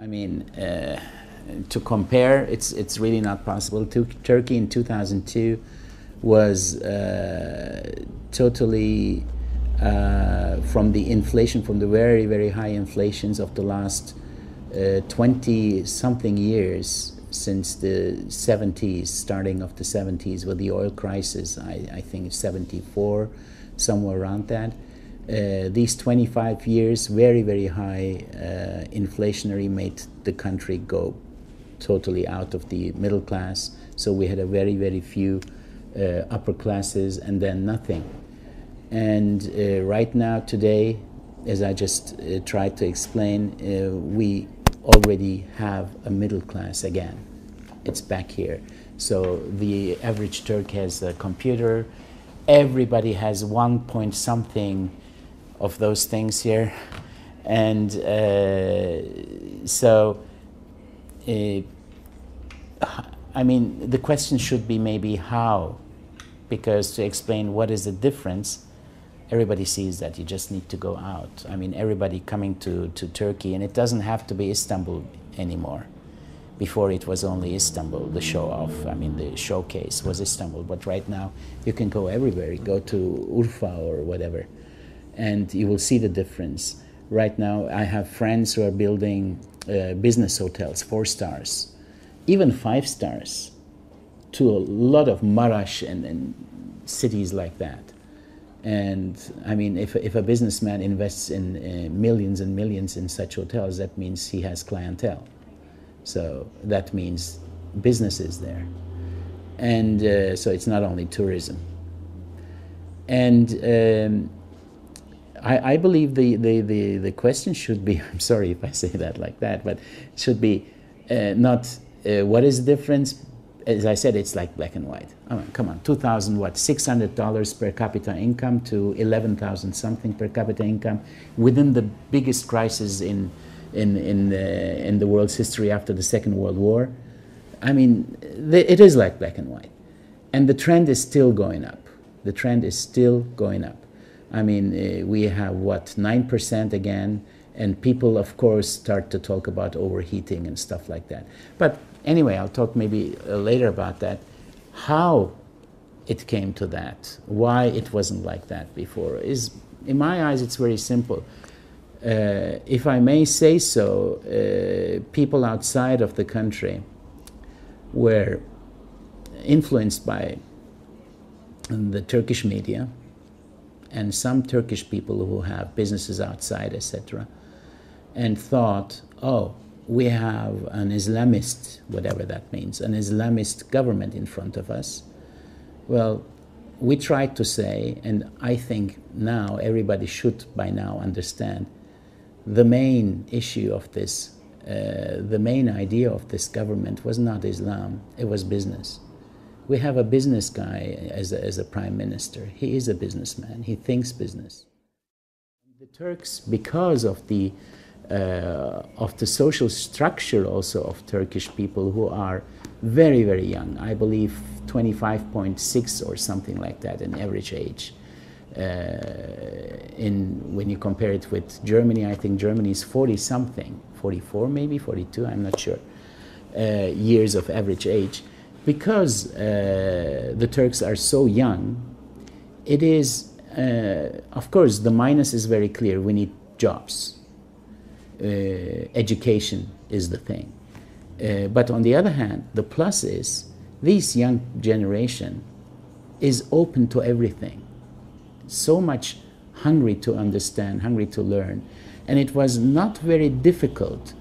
I mean, to compare, it's really not possible. Turkey in 2002 was totally from the inflation, from the very, very high inflations of the last 20 something years, since the 70s, starting of the 70s with the oil crisis, I think 74, somewhere around that. These 25 years, very, very high inflationary, made the country go totally out of the middle class. So we had a very, very few upper classes and then nothing. And right now, today, as I just tried to explain, we already have a middle class again. It's back here. So the average Turk has a computer. Everybody has 1 point something of those things here. And I mean, the question should be maybe how, because to explain what is the difference, everybody sees that you just need to go out. I mean, everybody coming to Turkey, and it doesn't have to be Istanbul anymore. Before it was only Istanbul, the show-off, I mean, the showcase was Istanbul, but right now you can go everywhere. You go to Urfa or whatever, and you will see the difference. Right now, I have friends who are building business hotels, 4 stars, even 5 stars, to a lot of Marash and cities like that. And I mean, if a businessman invests in millions and millions in such hotels, that means he has clientele. So that means business is there. And so it's not only tourism. And I believe the question should be, I'm sorry if I say that like that, but it should be not what is the difference. As I said, it's like black and white. I mean, come on, $600 per capita income to 11,000 something per capita income within the biggest crisis in the world's history after the Second World War. I mean, it is like black and white, and the trend is still going up. The trend is still going up. I mean, we have what, 9% again, and people, of course, start to talk about overheating and stuff like that. But anyway, I'll talk maybe later about that. How it came to that, why it wasn't like that before, is, in my eyes, it's very simple. If I may say so, people outside of the country were influenced by the Turkish media and some Turkish people who have businesses outside, etc., and thought, oh, we have an Islamist, whatever that means, an Islamist government in front of us. Well, we tried to say, and I think now everybody should by now understand, the main issue of this, the main idea of this government was not Islam, it was business. We have a business guy as a prime minister. He is a businessman, he thinks business. The Turks, because of the social structure also of Turkish people who are very, very young, I believe 25.6 or something like that in average age. When you compare it with Germany, I think Germany is 40 something, 44 maybe, 42, I'm not sure, years of average age. Because the Turks are so young, it is, of course, the minus is very clear. We need jobs. Education is the thing. But on the other hand, the plus is this young generation is open to everything. So much hungry to understand, hungry to learn. And it was not very difficult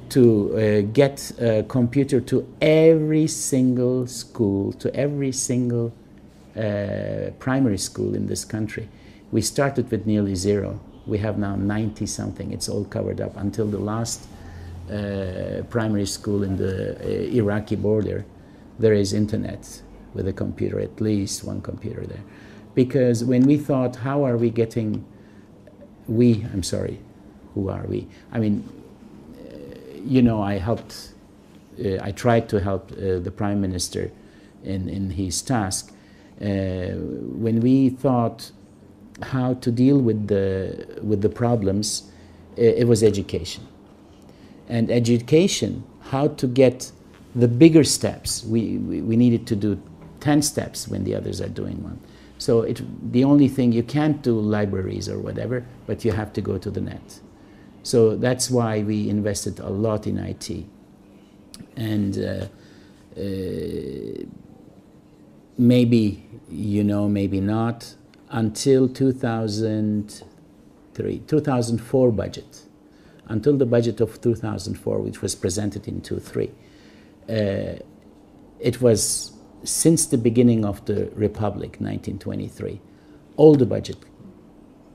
to get a computer to every single school, to every single primary school in this country. We started with nearly 0. We have now 90 something. It's all covered up until the last primary school in the Iraqi border. There is internet with a computer, at least one computer there. Because when we thought, how are we getting, I'm sorry, who are we? I mean, you know, I tried to help the Prime Minister in his task. When we thought how to deal with the problems, it was education. And education, how to get the bigger steps. We needed to do 10 steps when the others are doing one. So the only thing, you can't do libraries or whatever, but you have to go to the net. So that's why we invested a lot in IT. And maybe, you know, maybe not, until 2004 budget. Until the budget of 2004, which was presented in 2003. It was since the beginning of the Republic, 1923, all the budget.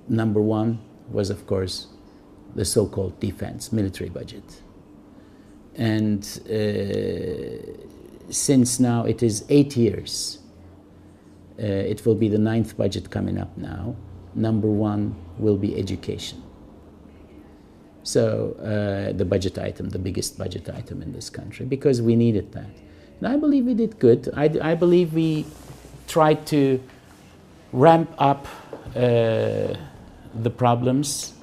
Number one was, of course, the so-called defense, military budget. And since now it is 8 years, it will be the 9th budget coming up now. Number one will be education. So the budget item, the biggest budget item in this country, because we needed that. And I believe we did good. I believe we tried to ramp up the problems.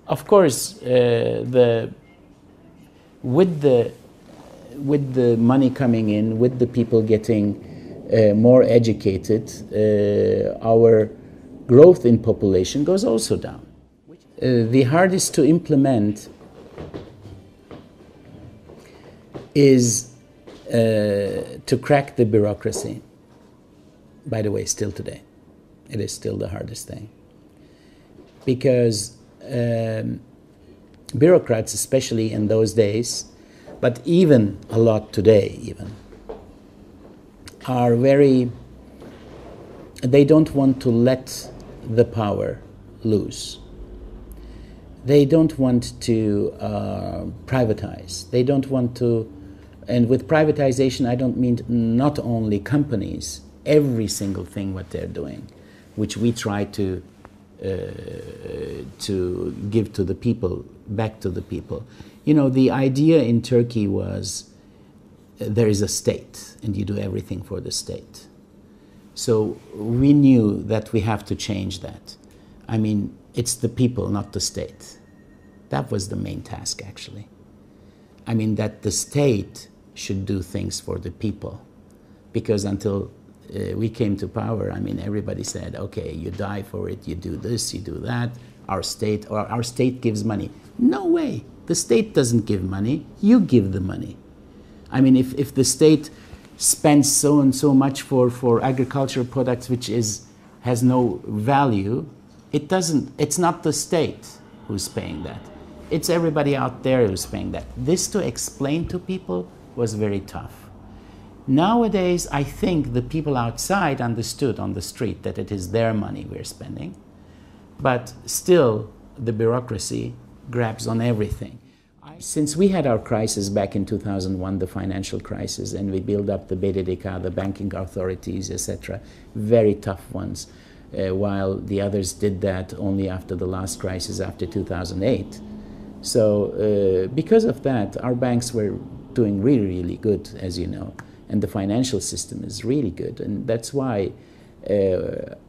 Of course, with the money coming in, with the people getting more educated, our growth in population goes also down. The hardest to implement is to crack the bureaucracy. By the way, still today, it is still the hardest thing. Because bureaucrats, especially in those days, but even a lot today even, are they don't want to let the power loose. They don't want to privatize. They don't want to, and with privatization I don't mean not only companies, every single thing what they're doing, which we try to give to the people, back to the people. You know, the idea in Turkey was there is a state and you do everything for the state. So we knew that we have to change that. I mean, it's the people, not the state. That was the main task, actually. I mean, that the state should do things for the people. Because until we came to power, I mean, everybody said, okay, you die for it, you do this, you do that, our state gives money. No way. The state doesn't give money, you give the money. I mean, if the state spends so and so much for agricultural products which has no value, it's not the state who's paying that. It's everybody out there who's paying that. This to explain to people was very tough. Nowadays, I think the people outside understood on the street that it is their money we're spending, but still the bureaucracy grabs on everything. Since we had our crisis back in 2001, the financial crisis, and we built up the BDDK, the banking authorities, etc., very tough ones, while the others did that only after the last crisis, after 2008. So because of that, our banks were doing really, really good, as you know, and the financial system is really good. And that's why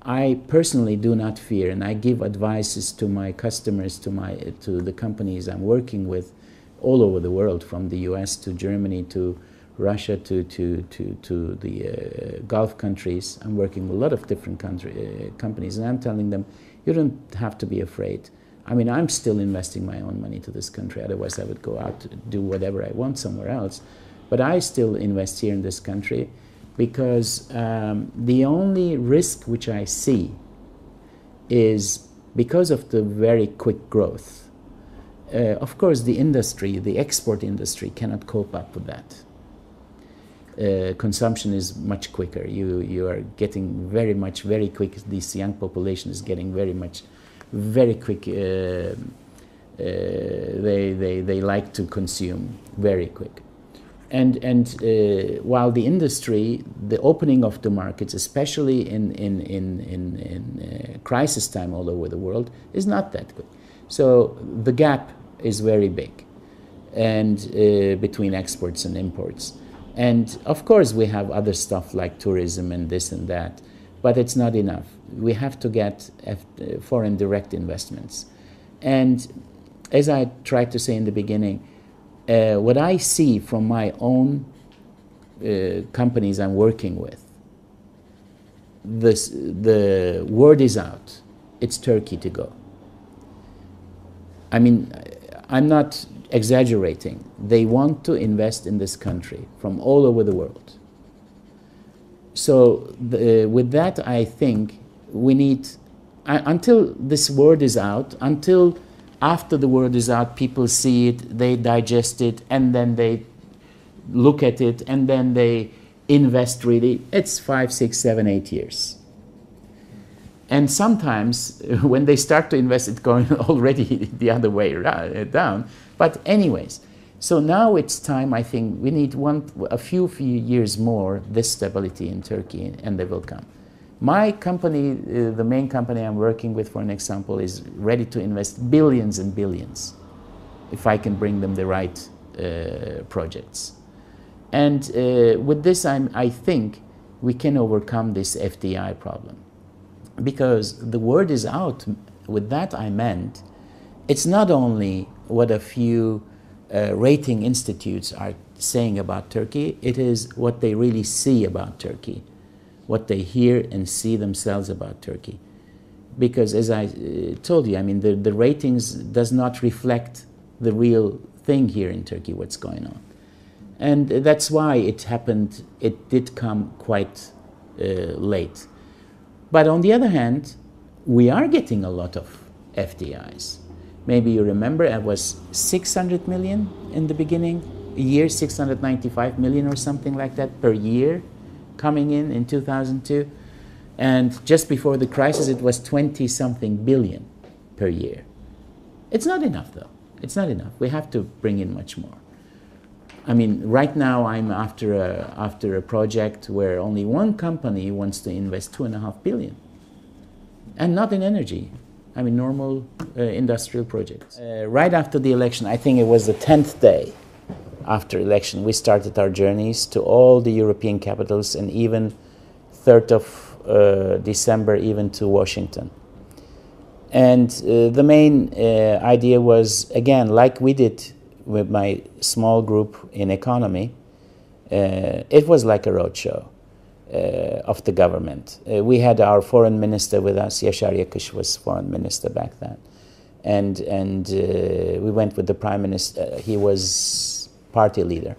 I personally do not fear, and I give advices to my customers, to the companies I'm working with, all over the world, from the US to Germany to Russia to the Gulf countries. I'm working with a lot of different companies, and I'm telling them, you don't have to be afraid. I mean, I'm still investing my own money to this country, otherwise I would go out to do whatever I want somewhere else. But I still invest here in this country because the only risk which I see is because of the very quick growth. Of course, the industry, the export industry, cannot cope up with that. Consumption is much quicker. You are getting very quick. This young population is getting very quick. They like to consume very quick. And while the industry, the opening of the markets, especially in crisis time all over the world, is not that quick. So the gap is very big, and between exports and imports. And of course we have other stuff like tourism and this and that, but it's not enough. We have to get foreign direct investments. And as I tried to say in the beginning, what I see from my own companies I'm working with, the word is out. It's Turkey to go. I mean, I'm not exaggerating. They want to invest in this country from all over the world. So with that, I think we need, until this word is out, until after the word is out, people see it, they digest it, and then they look at it, and then they invest really. It's 5, 6, 7, 8 years. And sometimes when they start to invest, it's going already the other way down. But anyways, so now it's time, I think, we need a few years more, this stability in Turkey, and they will come. My company, the main company I'm working with, for an example, is ready to invest billions and billions if I can bring them the right projects. And with this, I think we can overcome this FDI problem. Because the word is out. With that I meant, it's not only what a few rating institutes are saying about Turkey, it is what they really see about Turkey, what they hear and see themselves about Turkey. Because as I told you, I mean, the ratings does not reflect the real thing here in Turkey, what's going on. And that's why it happened, it did come quite late. But on the other hand, we are getting a lot of FDIs. Maybe you remember it was 600 million in the beginning, a year, 695 million or something like that per year coming in 2002. And just before the crisis, it was 20-something billion per year. It's not enough, though. It's not enough. We have to bring in much more. I mean, right now I'm after a project where only one company wants to invest 2.5 billion, and not in energy. I mean, normal industrial projects. Right after the election, I think it was the 10th day after election, we started our journeys to all the European capitals, and even 3rd of December, even to Washington. And the main idea was, again, like we did with my small group in economy, it was like a roadshow of the government. We had our foreign minister with us. Yaşar Yakış was foreign minister back then. And we went with the prime minister. He was party leader.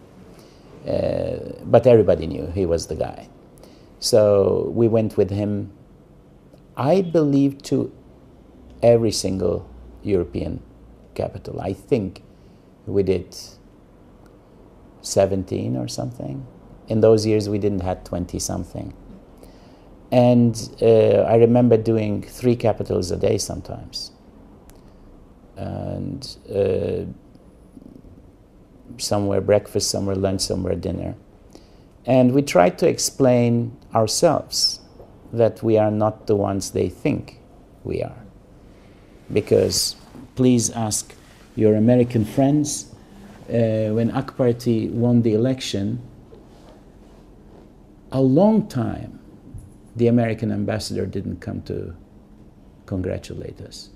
But everybody knew he was the guy. So we went with him, I believe, to every single European capital. I think we did 17 or something. In those years, we didn't have 20-something. And I remember doing 3 capitals a day sometimes. And somewhere breakfast, somewhere lunch, somewhere dinner. And we tried to explain ourselves that we are not the ones they think we are. Because please ask your American friends, when AK Party won the election, a long time the American ambassador didn't come to congratulate us.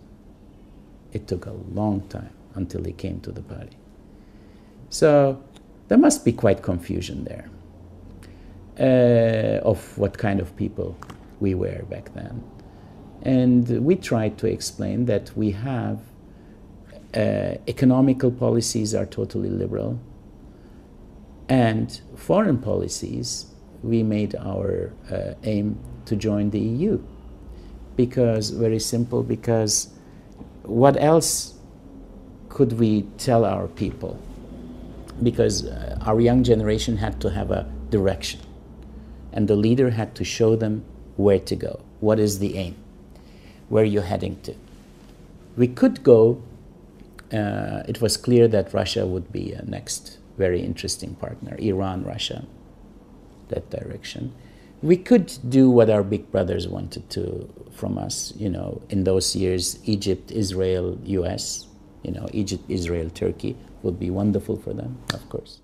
It took a long time until he came to the party. So there must be quite confusion there of what kind of people we were back then. And we tried to explain that we have economical policies are totally liberal, and foreign policies, we made our aim to join the EU. Because, very simple, because what else could we tell our people? Because our young generation had to have a direction, and the leader had to show them where to go. What is the aim? Where you're heading to? We could go, it was clear that Russia would be a next very interesting partner, Iran, Russia, that direction. We could do what our big brothers wanted to from us, you know, in those years, Egypt, Israel, US, you know, Egypt, Israel, Turkey would be wonderful for them, of course.